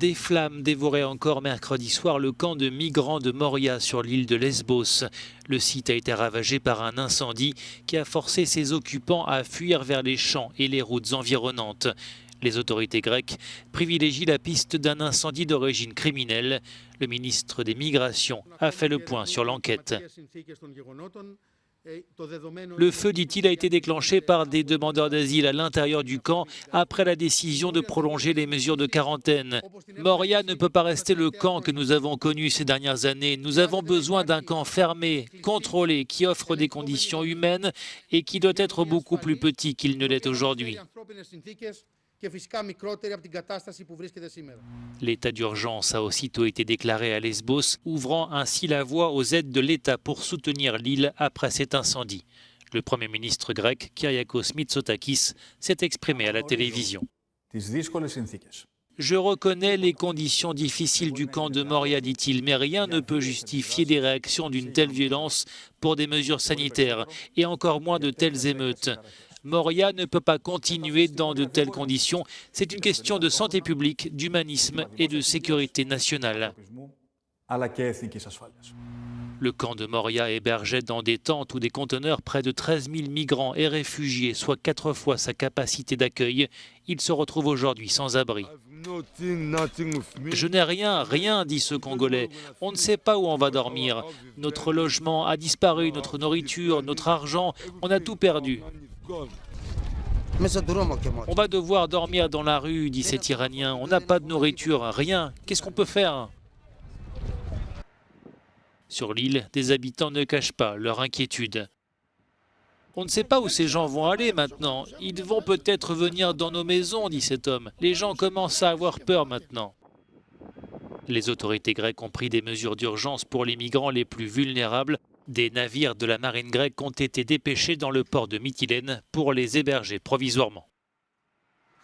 Des flammes dévoraient encore mercredi soir le camp de migrants de Moria sur l'île de Lesbos. Le site a été ravagé par un incendie qui a forcé ses occupants à fuir vers les champs et les routes environnantes. Les autorités grecques privilégient la piste d'un incendie d'origine criminelle. Le ministre des Migrations a fait le point sur l'enquête. Le feu, dit-il, a été déclenché par des demandeurs d'asile à l'intérieur du camp après la décision de prolonger les mesures de quarantaine. Moria ne peut pas rester le camp que nous avons connu ces dernières années. Nous avons besoin d'un camp fermé, contrôlé, qui offre des conditions humaines et qui doit être beaucoup plus petit qu'il ne l'est aujourd'hui. L'état d'urgence a aussitôt été déclaré à Lesbos, ouvrant ainsi la voie aux aides de l'État pour soutenir l'île après cet incendie. Le Premier ministre grec, Kyriakos Mitsotakis, s'est exprimé à la télévision. Je reconnais les conditions difficiles du camp de Moria, dit-il, mais rien ne peut justifier des réactions d'une telle violence pour des mesures sanitaires, et encore moins de telles émeutes. Moria ne peut pas continuer dans de telles conditions. C'est une question de santé publique, d'humanisme et de sécurité nationale. Le camp de Moria hébergeait dans des tentes ou des conteneurs près de 13 000 migrants et réfugiés, soit 4 fois sa capacité d'accueil. Il se retrouve aujourd'hui sans abri. Je n'ai rien, dit ce Congolais. On ne sait pas où on va dormir. Notre logement a disparu, notre nourriture, notre argent, on a tout perdu. On va devoir dormir dans la rue, dit cet Iranien. On n'a pas de nourriture, rien. Qu'est-ce qu'on peut faire ? Sur l'île, des habitants ne cachent pas leur inquiétude. On ne sait pas où ces gens vont aller maintenant. Ils vont peut-être venir dans nos maisons, dit cet homme. Les gens commencent à avoir peur maintenant. Les autorités grecques ont pris des mesures d'urgence pour les migrants les plus vulnérables. Des navires de la marine grecque ont été dépêchés dans le port de Mytilène pour les héberger provisoirement.